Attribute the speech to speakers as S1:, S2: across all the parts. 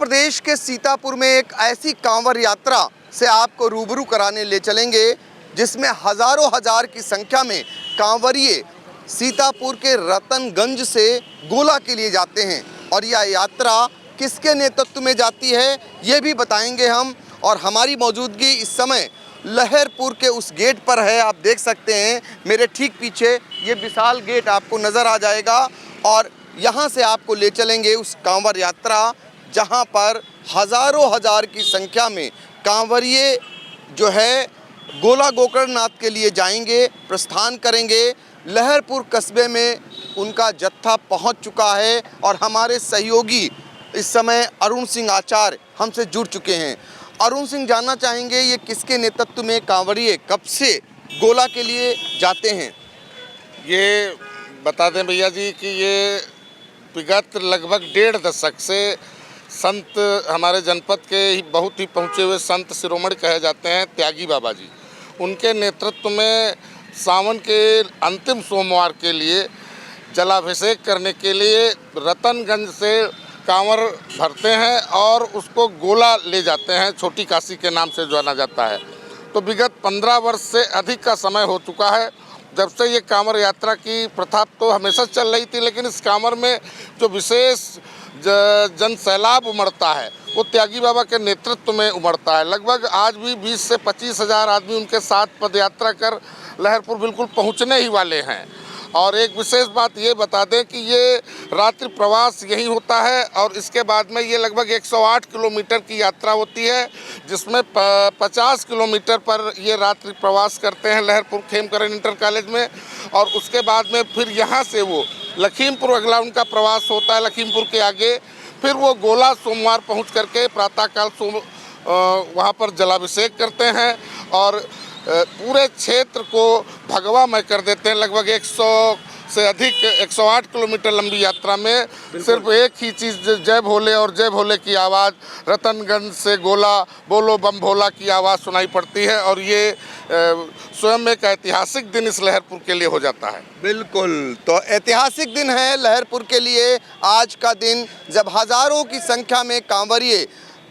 S1: प्रदेश के सीतापुर में एक ऐसी कांवड़ यात्रा से आपको रूबरू कराने ले चलेंगे जिसमें हजारों हजार की संख्या में कांवड़िए सीतापुर के रतनगंज से गोला के लिए जाते हैं और यह यात्रा किसके नेतृत्व में जाती है ये भी बताएंगे हम। और हमारी मौजूदगी इस समय लहरपुर के उस गेट पर है। आप देख सकते हैं मेरे ठीक पीछे ये विशाल गेट आपको नज़र आ जाएगा और यहाँ से आपको ले चलेंगे उस कांवड़ यात्रा जहाँ पर हजारों हजार की संख्या में कांवड़िए जो है गोला गोकर्णनाथ के लिए जाएंगे, प्रस्थान करेंगे। लहरपुर कस्बे में उनका जत्था पहुँच चुका है और हमारे सहयोगी इस समय अरुण सिंह आचार्य हमसे जुड़ चुके हैं। अरुण सिंह, जानना चाहेंगे ये किसके नेतृत्व में कांवड़िए कब से गोला के लिए जाते हैं?
S2: ये बता दें भैया जी कि ये विगत लगभग 1.5 दशक से संत हमारे जनपद के ही बहुत ही पहुँचे हुए संत शिरोमणि कहे जाते हैं त्यागी बाबा जी, उनके नेतृत्व में सावन के अंतिम सोमवार के लिए जलाभिषेक करने के लिए रतनगंज से कांवर भरते हैं और उसको गोला ले जाते हैं, छोटी काशी के नाम से जाना जाता है। तो विगत 15 वर्ष से अधिक का समय हो चुका है जब से ये कांवर यात्रा की प्रथा तो हमेशा चल रही थी, लेकिन इस कांवर में जो विशेष जन सैलाब उमड़ता है वो त्यागी बाबा के नेतृत्व में उमड़ता है। लगभग आज भी 20 से 25 हज़ार आदमी उनके साथ पदयात्रा कर लहरपुर बिल्कुल पहुंचने ही वाले हैं। और एक विशेष बात ये बता दें कि ये रात्रि प्रवास यही होता है और इसके बाद में ये लगभग 108 किलोमीटर की यात्रा होती है, जिसमें 50 किलोमीटर पर ये रात्रि प्रवास करते हैं लहरपुर खेमकरण इंटर कॉलेज में। और उसके बाद में फिर यहाँ से वो लखीमपुर अगला उनका प्रवास होता है, लखीमपुर के आगे फिर वो गोला सोमवार पहुँच करके प्रातःकाल वहाँ पर जलाभिषेक करते हैं और पूरे क्षेत्र को भगवामय कर देते हैं। लगभग 100 से अधिक 108 किलोमीटर लंबी यात्रा में सिर्फ एक ही चीज़ जय भोले और जय भोले की आवाज़, रतनगंज से गोला बोलो बम भोला की आवाज़ सुनाई पड़ती है और ये स्वयं एक ऐतिहासिक दिन इस लहरपुर के लिए हो जाता है।
S1: बिल्कुल, तो ऐतिहासिक दिन है लहरपुर के लिए आज का दिन, जब हजारों की संख्या में कांवड़िए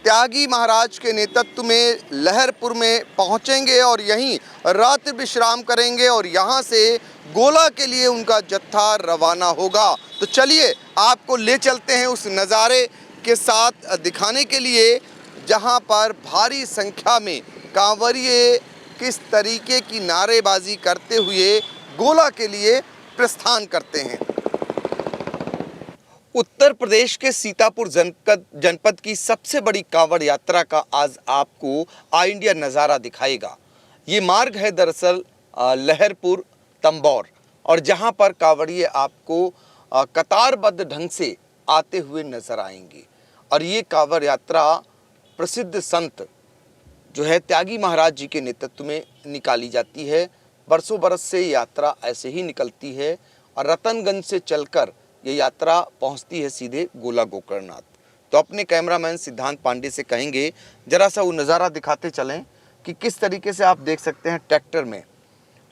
S1: त्यागी महाराज के नेतृत्व में लहरपुर में पहुंचेंगे और यहीं रात्रि विश्राम करेंगे और यहां से गोला के लिए उनका जत्था रवाना होगा। तो चलिए आपको ले चलते हैं उस नज़ारे के साथ दिखाने के लिए जहां पर भारी संख्या में कांवड़िए किस तरीके की नारेबाजी करते हुए गोला के लिए प्रस्थान करते हैं। उत्तर प्रदेश के सीतापुर जनपद की सबसे बड़ी कांवड़ यात्रा का आज आपको ऑल इंडिया नज़ारा दिखाएगा। ये मार्ग है दरअसल लहरपुर तंबौर और जहां पर कांवड़िए आपको कतारबद्ध ढंग से आते हुए नजर आएंगे। और ये कांवड़ यात्रा प्रसिद्ध संत जो है त्यागी महाराज जी के नेतृत्व में निकाली जाती है। बरसों बरस से यात्रा ऐसे ही निकलती है और रतनगंज से चलकर ये यात्रा पहुंचती है सीधे गोला गोकर्णनाथ। तो अपने कैमरामैन सिद्धांत पांडे से कहेंगे जरा सा वो नज़ारा दिखाते चलें कि किस तरीके से आप देख सकते हैं ट्रैक्टर में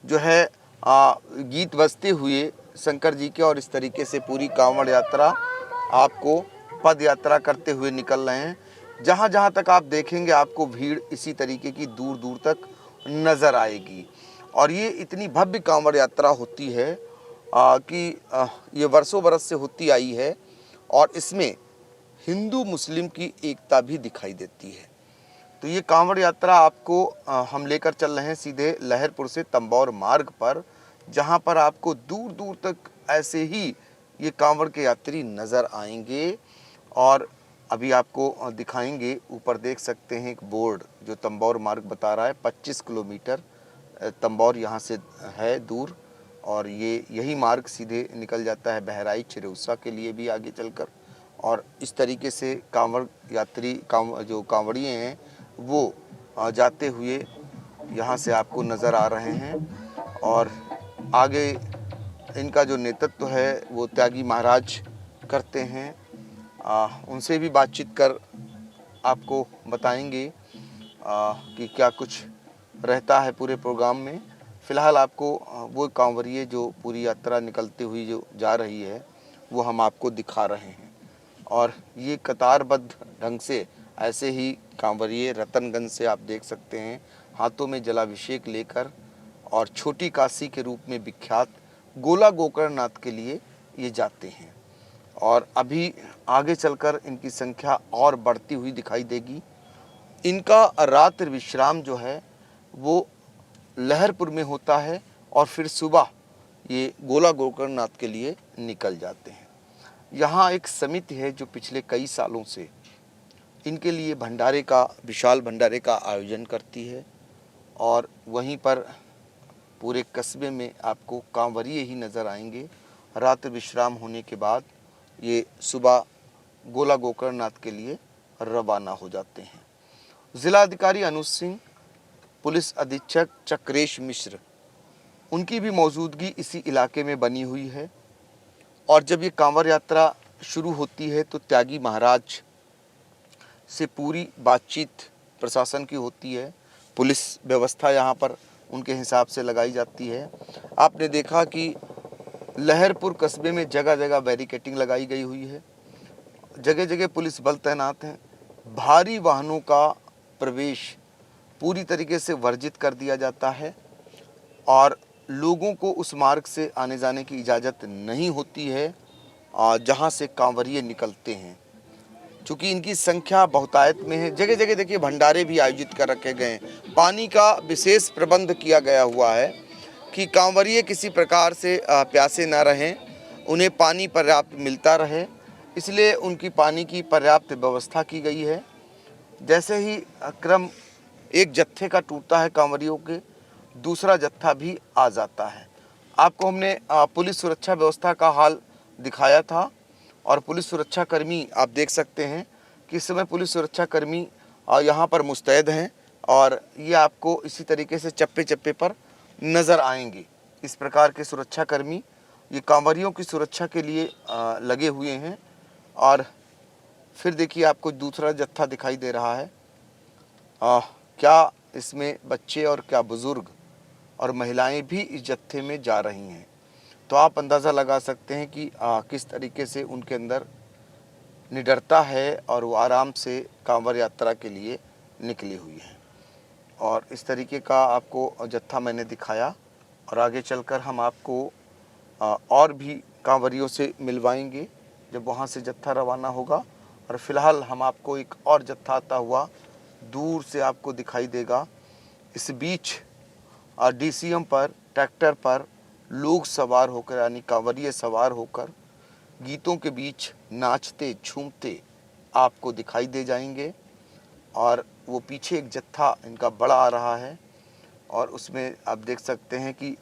S1: जो है गीत बजते हुए शंकर जी के और इस तरीके से पूरी कांवड़ यात्रा आपको पद यात्रा करते हुए निकल रहे हैं। जहाँ जहाँ तक आप देखेंगे आपको भीड़ इसी तरीके की दूर दूर तक नज़र आएगी। और ये इतनी भव्य कांवड़ यात्रा होती है कि ये वर्षों बरस से होती आई है और इसमें हिंदू मुस्लिम की एकता भी दिखाई देती है। तो ये कांवड़ यात्रा आपको हम लेकर चल रहे हैं सीधे लहरपुर से तंबौर मार्ग पर, जहां पर आपको दूर दूर तक ऐसे ही ये कांवड़ के यात्री नज़र आएंगे। और अभी आपको दिखाएंगे, ऊपर देख सकते हैं एक बोर्ड जो तंबौर मार्ग बता रहा है 25 किलोमीटर तंबौर यहाँ से है दूर और ये यही मार्ग सीधे निकल जाता है बहराइच चिरौसा के लिए भी आगे चलकर। और इस तरीके से कांवड़ यात्री जो कांवड़िए हैं वो जाते हुए यहाँ से आपको नज़र आ रहे हैं। और आगे इनका जो नेतृत्व है वो त्यागी महाराज करते हैं। उनसे भी बातचीत कर आपको बताएंगे कि क्या कुछ रहता है पूरे प्रोग्राम में। फ़िलहाल आपको वो कांवड़िए जो पूरी यात्रा निकलती हुई जो जा रही है वो हम आपको दिखा रहे हैं। और ये कतारबद्ध ढंग से ऐसे ही कांवरिये रतनगंज से आप देख सकते हैं हाथों में जलाभिषेक लेकर और छोटी काशी के रूप में विख्यात गोला गोकर्णनाथ के लिए ये जाते हैं। और अभी आगे चलकर इनकी संख्या और बढ़ती हुई दिखाई देगी। इनका रात्रि विश्राम जो है वो लहरपुर में होता है और फिर सुबह ये गोला गोकर्णनाथ के लिए निकल जाते हैं। यहाँ एक समिति है जो पिछले कई सालों से इनके लिए भंडारे का विशाल भंडारे का आयोजन करती है और वहीं पर पूरे कस्बे में आपको कांवरिये ही नज़र आएंगे। रात्रि विश्राम होने के बाद ये सुबह गोला गोकर्णनाथ के लिए रवाना हो जाते हैं। जिलाधिकारी अनुज सिंह, पुलिस अधीक्षक चक्रेश मिश्र, उनकी भी मौजूदगी इसी इलाके में बनी हुई है। और जब ये कांवर यात्रा शुरू होती है तो त्यागी महाराज से पूरी बातचीत प्रशासन की होती है। पुलिस व्यवस्था यहाँ पर उनके हिसाब से लगाई जाती है। आपने देखा कि लहरपुर कस्बे में जगह जगह बैरिकेटिंग लगाई गई हुई है, जगह जगह पुलिस बल तैनात हैं। भारी वाहनों का प्रवेश पूरी तरीके से वर्जित कर दिया जाता है और लोगों को उस मार्ग से आने जाने की इजाज़त नहीं होती है जहां से कांवरिये निकलते हैं। चूँकि इनकी संख्या बहुतायत में है, जगह जगह देखिए भंडारे भी आयोजित कर रखे गए हैं। पानी का विशेष प्रबंध किया गया हुआ है कि कांवरिये किसी प्रकार से प्यासे ना रहें, उन्हें पानी पर्याप्त मिलता रहे, इसलिए उनकी पानी की पर्याप्त व्यवस्था की गई है। जैसे ही क्रम एक जत्थे का टूटता है कांवरियों के, दूसरा जत्था भी आ जाता है। आपको हमने पुलिस सुरक्षा व्यवस्था का हाल दिखाया था और पुलिस सुरक्षा कर्मी आप देख सकते हैं कि इस समय पुलिस सुरक्षा कर्मी यहाँ पर मुस्तैद हैं और ये आपको इसी तरीके से चप्पे चप्पे पर नज़र आएंगे। इस प्रकार के सुरक्षा कर्मी ये कांवरियों की सुरक्षा के लिए लगे हुए हैं। और फिर देखिए आपको दूसरा जत्था दिखाई दे रहा है। क्या इसमें बच्चे और क्या बुज़ुर्ग और महिलाएं भी इस जत्थे में जा रही हैं, तो आप अंदाज़ा लगा सकते हैं कि किस तरीके से उनके अंदर निडरता है और वो आराम से कांवर यात्रा के लिए निकली हुई है। और इस तरीके का आपको जत्था मैंने दिखाया और आगे चलकर हम आपको और भी कांवरियों से मिलवाएंगे जब वहाँ से जत्था रवाना होगा। और फिलहाल हम आपको एक और जत्था आता हुआ दूर से आपको दिखाई देगा। इस बीच डीसीएम पर, ट्रैक्टर पर लोग सवार होकर यानी कांवरिये सवार होकर गीतों के बीच नाचते झूमते आपको दिखाई दे जाएंगे। और वो पीछे एक जत्था इनका बड़ा आ रहा है और उसमें आप देख सकते हैं कि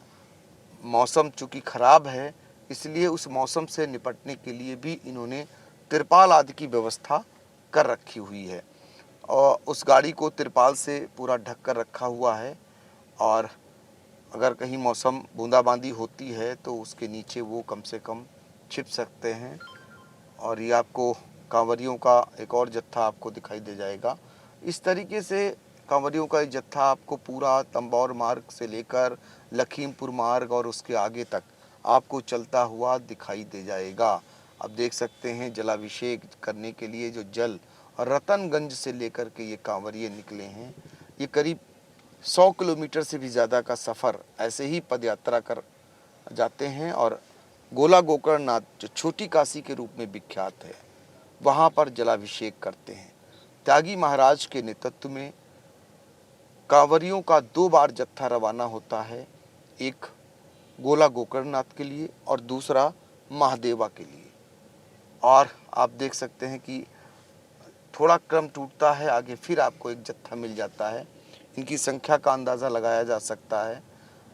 S1: मौसम चूँकि ख़राब है, इसलिए उस मौसम से निपटने के लिए भी इन्होंने तिरपाल आदि की व्यवस्था कर रखी हुई है और उस गाड़ी को तिरपाल से पूरा ढक कर रखा हुआ है। और अगर कहीं मौसम बूंदाबांदी होती है तो उसके नीचे वो कम से कम छिप सकते हैं। और ये आपको कांवरियों का एक और जत्था आपको दिखाई दे जाएगा। इस तरीके से कांवरियों का एक जत्था आपको पूरा तंबौर मार्ग से लेकर लखीमपुर मार्ग और उसके आगे तक आपको चलता हुआ दिखाई दे जाएगा। अब देख सकते हैं जलाभिषेक करने के लिए जो जल रतनगंज से लेकर के ये कांवरिये निकले हैं, ये करीब 100 किलोमीटर से भी ज़्यादा का सफ़र ऐसे ही पदयात्रा कर जाते हैं और गोला गोकर्णनाथ जो छोटी काशी के रूप में विख्यात है वहाँ पर जलाभिषेक करते हैं। त्यागी महाराज के नेतृत्व में कांवरियों का 2 बार जत्था रवाना होता है, एक गोला गोकर्णनाथ के लिए और दूसरा महादेवा के लिए। और आप देख सकते हैं कि थोड़ा क्रम टूटता है, आगे फिर आपको एक जत्था मिल जाता है। इनकी संख्या का अंदाज़ा लगाया जा सकता है,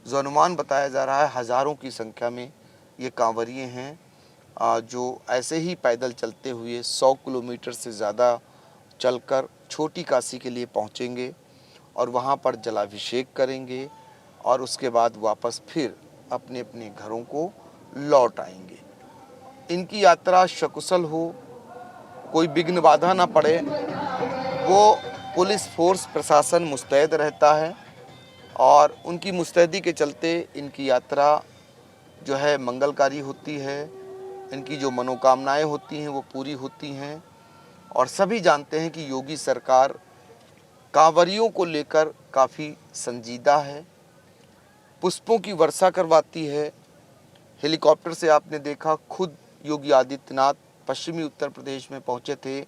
S1: जो अनुमान बताया जा रहा है हज़ारों की संख्या में ये कांवरिये हैं जो ऐसे ही पैदल चलते हुए 100 किलोमीटर से ज़्यादा चलकर छोटी काशी के लिए पहुँचेंगे और वहाँ पर जलाभिषेक करेंगे और उसके बाद वापस फिर अपने अपने घरों को लौट आएंगे। इनकी यात्रा सकुशल हो, कोई विघ्न बाधा ना पड़े, वो पुलिस फोर्स प्रशासन मुस्तैद रहता है और उनकी मुस्तैदी के चलते इनकी यात्रा जो है मंगलकारी होती है। इनकी जो मनोकामनाएं होती हैं वो पूरी होती हैं। और सभी जानते हैं कि योगी सरकार कांवरियों को लेकर काफ़ी संजीदा है, पुष्पों की वर्षा करवाती है। हेलीकॉप्टर से आपने देखा, खुद योगी आदित्यनाथ पश्चिमी उत्तर प्रदेश में पहुंचे थे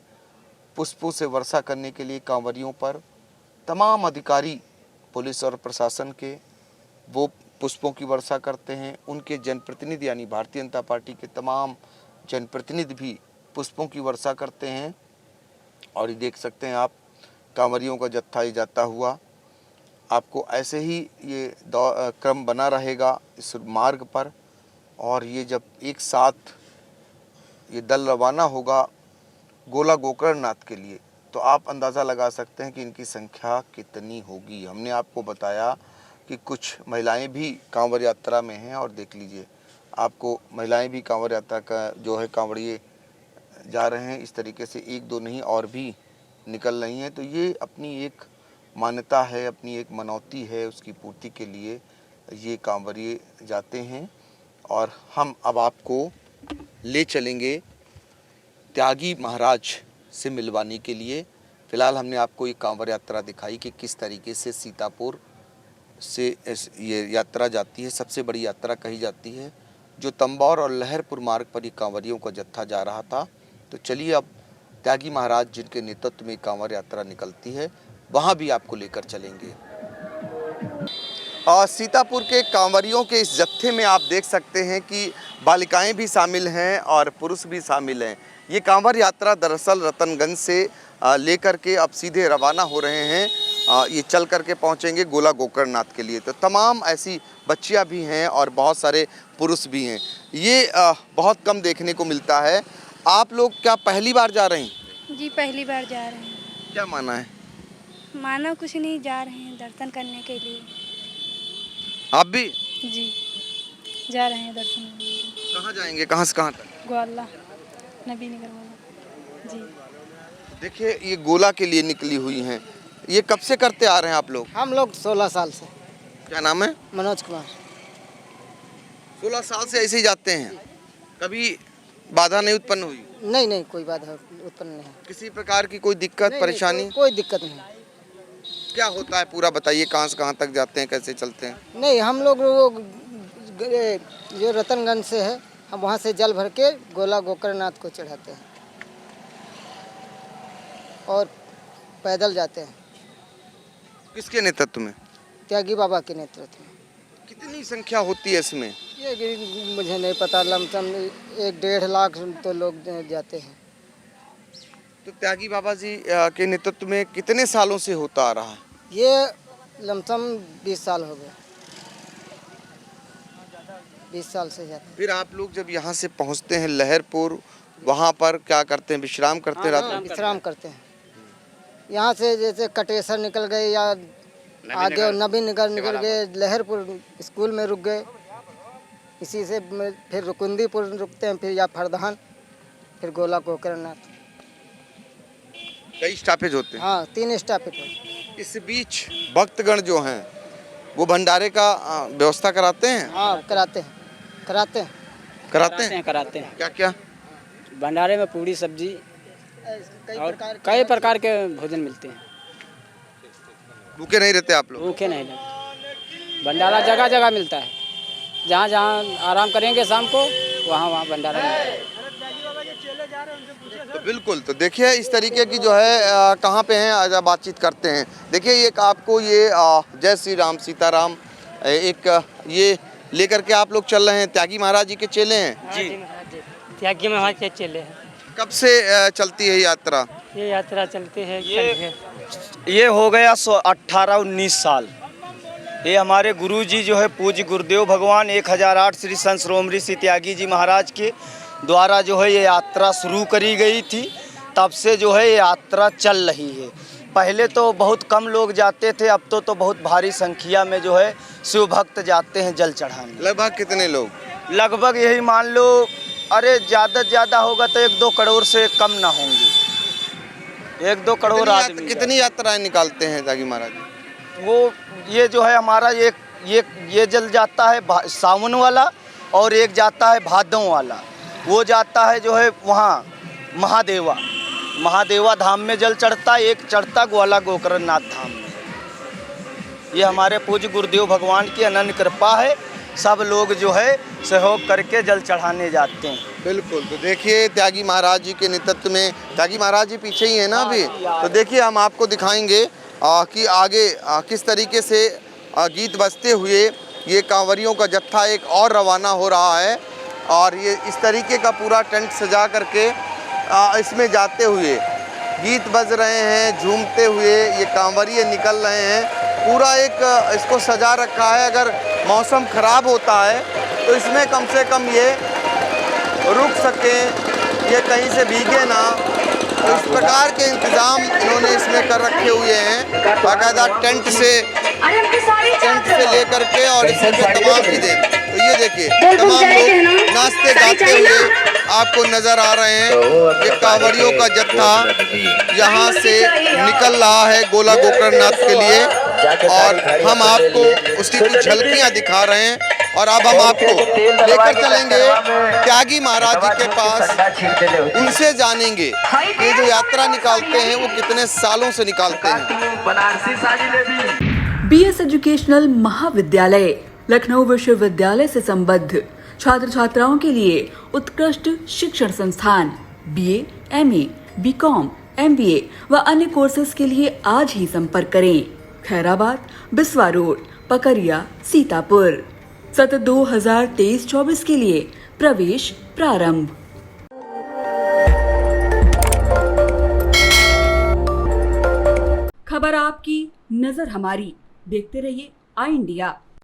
S1: पुष्पों से वर्षा करने के लिए कांवरियों पर। तमाम अधिकारी पुलिस और प्रशासन के वो पुष्पों की वर्षा करते हैं। उनके जनप्रतिनिधि यानी भारतीय जनता पार्टी के तमाम जनप्रतिनिधि भी पुष्पों की वर्षा करते हैं। और ये देख सकते हैं आप, कांवरियों का जत्था ही जाता हुआ। आपको ऐसे ही ये क्रम बना रहेगा इस मार्ग पर। और ये जब एक साथ ये दल रवाना होगा गोला गोकर्णनाथ के लिए, तो आप अंदाज़ा लगा सकते हैं कि इनकी संख्या कितनी होगी। हमने आपको बताया कि कुछ महिलाएं भी कांवड़ यात्रा में हैं, और देख लीजिए आपको महिलाएं भी कांवड़ यात्रा का जो है कांवड़िए जा रहे हैं। इस तरीके से एक दो नहीं और भी निकल रही हैं। तो ये अपनी एक मान्यता है, अपनी एक मनौती है, उसकी पूर्ति के लिए ये कांवड़िए जाते हैं। और हम अब आपको ले चलेंगे त्यागी महाराज से मिलवाने के लिए। फ़िलहाल हमने आपको ये कांवड़ यात्रा दिखाई कि किस तरीके से सीतापुर से ये यात्रा जाती है। सबसे बड़ी यात्रा कही जाती है, जो तंबौर और लहरपुर मार्ग पर ये कांवरियों का जत्था जा रहा था। तो चलिए अब त्यागी महाराज जिनके नेतृत्व में कांवड़ यात्रा निकलती है, वहाँ भी आपको लेकर चलेंगे। और सीतापुर के कांवरियों के इस जत्थे में आप देख सकते हैं कि बालिकाएं भी शामिल हैं और पुरुष भी शामिल हैं। ये कांवड़ यात्रा दरअसल रतनगंज से लेकर के अब सीधे रवाना हो रहे हैं। ये चल करके पहुंचेंगे गोला गोकर्णनाथ के लिए। तो तमाम ऐसी बच्चियां भी हैं और बहुत सारे पुरुष भी हैं। ये बहुत कम देखने को मिलता है। आप लोग क्या पहली बार जा रहे हैं?
S3: जी पहली बार जा रहे हैं।
S1: क्या माना है?
S3: माना कुछ नहीं, जा रहे हैं दर्शन करने के लिए।
S1: आप भी?
S3: जी जा रहे हैं दर्शन करने के लिए।
S1: कहाँ जाएंगे, कहाँ से कहाँ तक?
S3: ग्वाला नबीनगर वाला। जी
S1: देखिए ये गोला के लिए निकली हुई हैं। ये कब से करते आ रहे हैं आप लोग?
S4: हम लोग 16 साल से।
S1: क्या नाम है?
S4: मनोज कुमार।
S1: 16 साल से ऐसे ही जाते हैं, कभी बाधा नहीं उत्पन्न हुई?
S4: नहीं नहीं, कोई बाधा उत्पन्न नहीं है।
S1: किसी प्रकार की कोई दिक्कत
S4: नहीं,
S1: परेशानी?
S4: नहीं, कोई दिक्कत नहीं।
S1: क्या होता है पूरा बताइए, कहाँ से कहाँ तक जाते हैं, कैसे चलते हैं?
S4: नहीं, हम लोग वो जो रतनगंज से है, हम वहाँ से जल भर के गोला गोकर्णनाथ को चढ़ाते हैं और पैदल जाते हैं।
S1: किसके नेतृत्व में?
S4: त्यागी बाबा के नेतृत्व में।
S1: कितनी संख्या होती है इसमें?
S4: ये मुझे नहीं पता, लमसम 1-1.5 लाख तो लोग जाते हैं।
S1: तो त्यागी बाबा जी के नेतृत्व में कितने सालों से होता आ रहा है?
S4: ये लमसम 20 साल हो गए। 20 साल से जाते हैं।
S1: फिर आप लोग जब यहाँ से पहुँचते हैं लहरपुर, वहाँ पर क्या करते हैं, विश्राम करते हैं रात में?
S4: विश्राम करते हैं। यहाँ से जैसे कटेसर निकल गए या आगे नबीनगर निकल गए, लहरपुर स्कूल में रुक गए, इसी से फिर रुकुंदीपुर रुकते हैं, फिर या फरदान, फिर गोला गोकर्णनाथ।
S1: कई स्टॉपेज होते हैं?
S4: हाँ, 3 स्टॉपेज हैं।
S1: इस बीच भक्तगण जो हैं वो भंडारे का व्यवस्था कराते हैं?
S4: हाँ, कराते हैं।
S1: कराते हैं?
S5: कराते हैं।
S1: क्या क्या?
S5: भंडारे में पूरी सब्जी और कई प्रकार के भोजन मिलते हैं।
S1: भूखे नहीं रहते आप लोग?
S5: भूखे नहीं लगते। भंडारा जगह जगह मिलता है, जहाँ जहाँ आराम करेंगे शाम को वहाँ वहाँ भंडारा मिलता है।
S1: तो बिल्कुल, तो देखिए इस तरीके की जो है कहाँ पे हैं, आज बातचीत करते हैं। देखिए एक आपको ये जय श्री राम सीताराम एक ये लेकर के आप लोग चल रहे हैं, त्यागी महाराज जी के चेले हैं?
S6: जी त्यागी महाराज के चेले हैं।
S1: कब से चलती है यात्रा?
S6: ये यात्रा चलती है
S7: ये हो गया 18-19 साल। ये हमारे गुरुजी जो है पूज्य गुरुदेव भगवान 1008 श्री संत शिरोमणि श्री त्यागी जी महाराज के द्वारा जो है ये यात्रा शुरू करी गई थी। तब से जो है ये यात्रा चल रही है। पहले तो बहुत कम लोग जाते थे, अब तो बहुत भारी संख्या में जो है शिव भक्त जाते हैं जल चढ़ाने।
S1: लगभग कितने लोग?
S7: लगभग यही मान लो, अरे ज़्यादा से ज़्यादा होगा तो 1-2 करोड़ से कम ना होंगे। 1-2 करोड़ आदमी।
S1: कितनी यात्राएं निकालते हैं त्यागी महाराज?
S7: वो ये जो है हमारा ये जल जाता है सावन वाला और एक जाता है भादों वाला। वो जाता है जो है वहाँ महादेवा धाम में जल चढ़ता, एक चढ़ता ग्वाला गोकर्णनाथ धाम में। ये हमारे पूज्य गुरुदेव भगवान की अनन्य कृपा है, सब लोग जो है सहयोग करके जल चढ़ाने जाते हैं।
S1: बिल्कुल। तो देखिए त्यागी महाराज जी के नेतृत्व में, त्यागी महाराज जी पीछे ही है ना अभी, तो देखिए हम आपको दिखाएंगे कि आगे किस तरीके से गीत बजते हुए ये कांवरियों का जत्था एक और रवाना हो रहा है। और ये इस तरीके का पूरा टेंट सजा करके इसमें जाते हुए गीत बज रहे हैं, झूमते हुए ये कांवरिये निकल रहे हैं। पूरा एक इसको सजा रखा है, अगर मौसम ख़राब होता है तो इसमें कम से कम ये रुक सकें, ये कहीं से भीगे ना, तो इस प्रकार के इंतज़ाम इन्होंने इसमें कर रखे हुए हैं। बाकायदा टेंट से लेकर के और इसमें तमाम चीज़ें, तो ये देखिए तमाम लोग नाचते गाते हुए आपको नज़र आ रहे हैं। ये कांवरियों का जत्था यहाँ से निकल रहा है गोला गोकर्णनाथ के लिए, और हम आपको उसकी कुछ झलकियाँ दिखा रहे हैं। और अब हम आपको लेकर चलेंगे त्यागी महाराज जी के पास, उनसे जानेंगे कि जो यात्रा निकालते हैं वो कितने सालों से निकालते हैं।
S8: बीएस एजुकेशनल महाविद्यालय लखनऊ विश्वविद्यालय से संबद्ध छात्र छात्राओं के लिए उत्कृष्ट शिक्षण संस्थान बीए, एमए, बीकॉम, एमबीए व अन्य कोर्सेज के लिए आज ही संपर्क करें। खैराबाद, बिस्वा रोड, पकरिया, सीतापुर। सत्र 2023-24 के लिए प्रवेश प्रारंभ। खबर आपकी, नजर हमारी। देखते रहिए आई इंडिया।